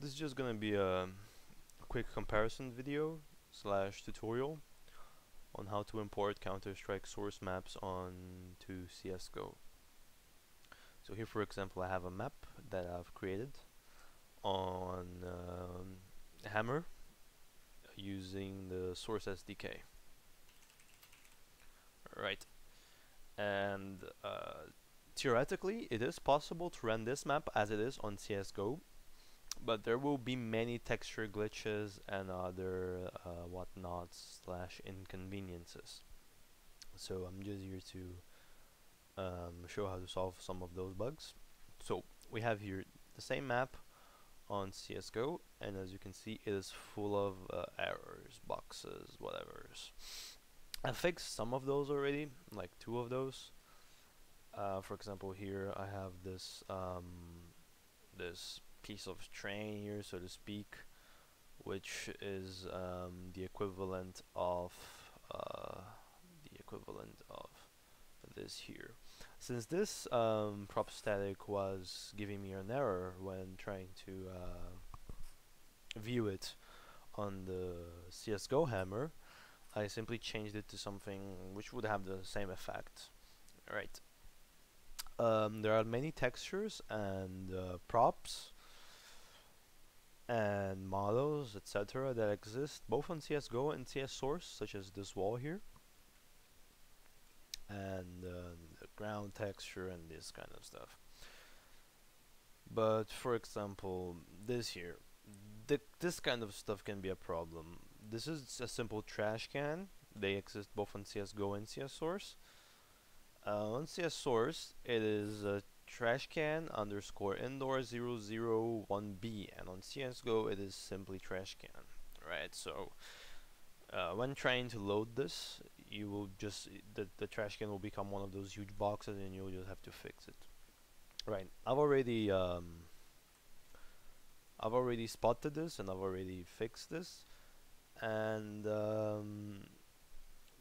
This is just gonna be a quick comparison video slash tutorial on how to import Counter-Strike source maps onto CSGO. So here, for example, I have a map that I've created on Hammer using the source SDK. Right, and theoretically, it is possible to run this map as it is on CSGO, but there will be many texture glitches and other whatnots slash inconveniences. So I'm just here to show how to solve some of those bugs. So we have here the same map on CSGO, and as you can see, it is full of errors, boxes, whatevers. I fixed some of those already, like 2 of those. For example, here I have this piece of train here, so to speak, which is the equivalent of this here. Since this prop static was giving me an error when trying to view it on the CSGO Hammer, I simply changed it to something which would have the same effect. Right. There are many textures and props and models, etc., that exist both on CSGO and CS Source, such as this wall here, and the ground texture and this kind of stuff. But for example, this here, this kind of stuff can be a problem. This is a simple trash can. They exist both on CSGO and CS Source. On CS Source, it is a trash can underscore indoor 001B, and on CSGO it is simply trash can. Right, so when trying to load this, you will just the trash can will become one of those huge boxes, and you'll just have to fix it. Right, I've already spotted this, and I've already fixed this, and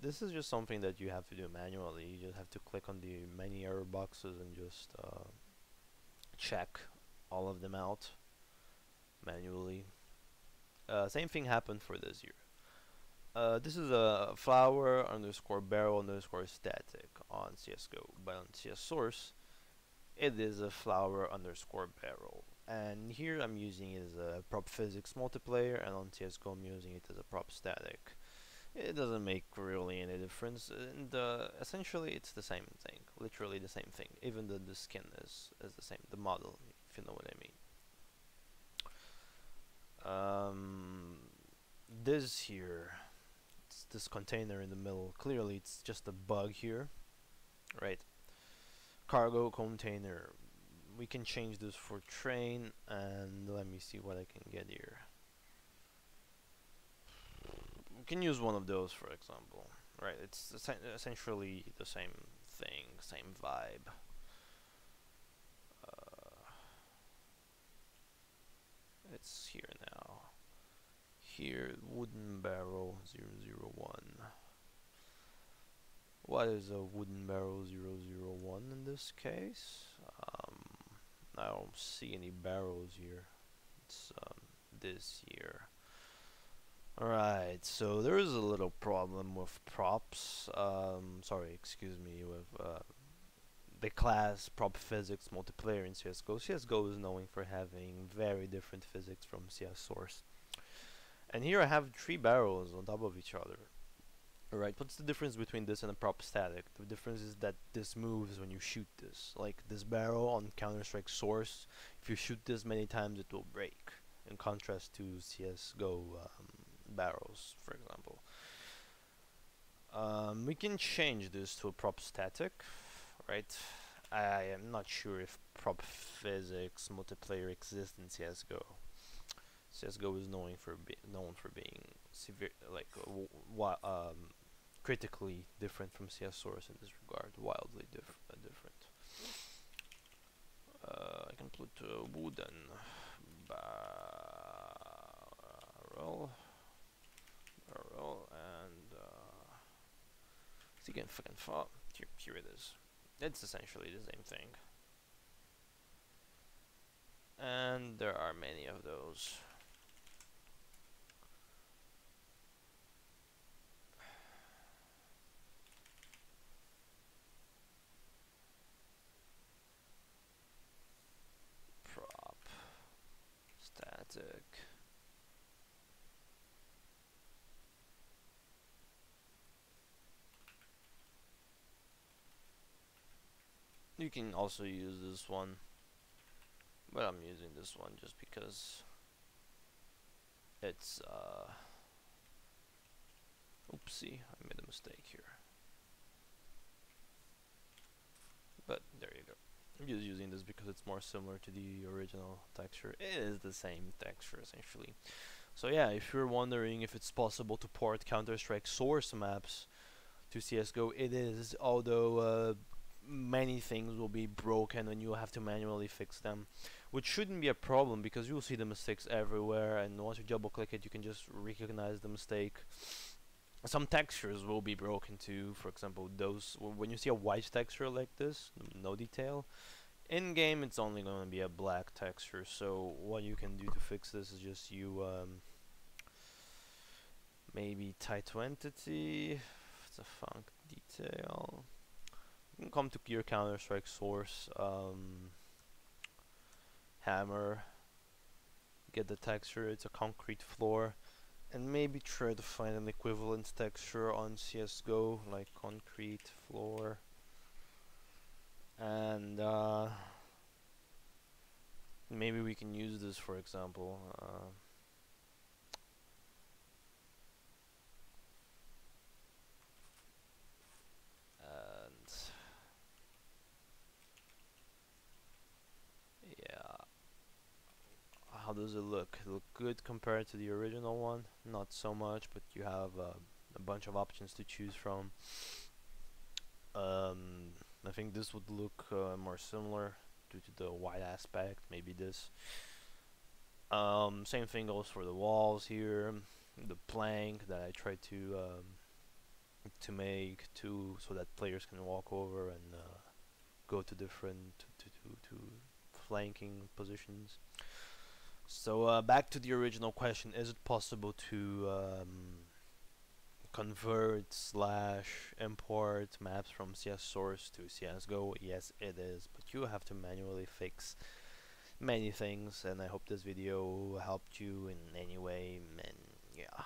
this is just something that you have to do manually. You just have to click on the many error boxes and just check all of them out manually. Same thing happened for this here. This is a flower underscore barrel underscore static on CSGO, but on CS Source it is a flower underscore barrel. And here I'm using it as a prop physics multiplayer, and on CSGO I'm using it as a prop static. It doesn't make really any difference, and essentially it's the same thing, literally the same thing, even though the skin is the same, the model, if you know what I mean. This here, it's this container in the middle, clearly it's just a bug here, right? Cargo container, we can change this for train, and let me see what I can get here. We can use one of those, for example. Right, it's essentially the same thing, same vibe. It's here now. Here, wooden barrel 001. What is a wooden barrel 001 in this case? I don't see any barrels here. It's this here. Alright, so there is a little problem with props. Sorry, excuse me, with the class prop physics multiplayer in CSGO. CSGO is known for having very different physics from CS Source. And here I have 3 barrels on top of each other. Alright, what's the difference between this and a prop static? The difference is that this moves when you shoot this. Like this barrel on Counter-Strike Source, if you shoot this many times it will break, in contrast to CSGO barrels, for example. We can change this to a prop static, right? I am not sure if prop physics multiplayer exists in CSGO. CSGO is known for being severe, like critically different from CS Source in this regard, wildly different. I can put a wooden barrel, and see again, fucking fall. Here it is. It's essentially the same thing. And there there are many of those. Prop, static. You can also use this one, but I'm using this one just because it's oopsie, I made a mistake here. But there you go. I'm just using this because it's more similar to the original texture. It is the same texture essentially. So yeah, if you're wondering if it's possible to port Counter-Strike source maps to CSGO, it is, although many things will be broken and you'll have to manually fix them, which shouldn't be a problem because you'll see the mistakes everywhere, and once you double click it you can just recognize the mistake. Some textures will be broken too. For example, those when you see a white texture like this, no detail, in game it's only going to be a black texture. So what you can do to fix this is just you maybe tie to entity, it's a func detail. You can come to your Counter-Strike source hammer, get the texture, it's a concrete floor, and maybe try to find an equivalent texture on CSGO, like concrete floor, and maybe we can use this, for example, and yeah, how does it look? It look good compared to the original one? Not so much, but you have a bunch of options to choose from. I think this would look more similar due to the white aspect. Maybe this. Same thing goes for the walls here. The plank that I tried to make too, so that players can walk over and go to different to flanking positions. So back to the original question: is it possible to convert slash import maps from CS source to CSGO? Yes, it is, but you have to manually fix many things, and I hope this video helped you in any way, and yeah.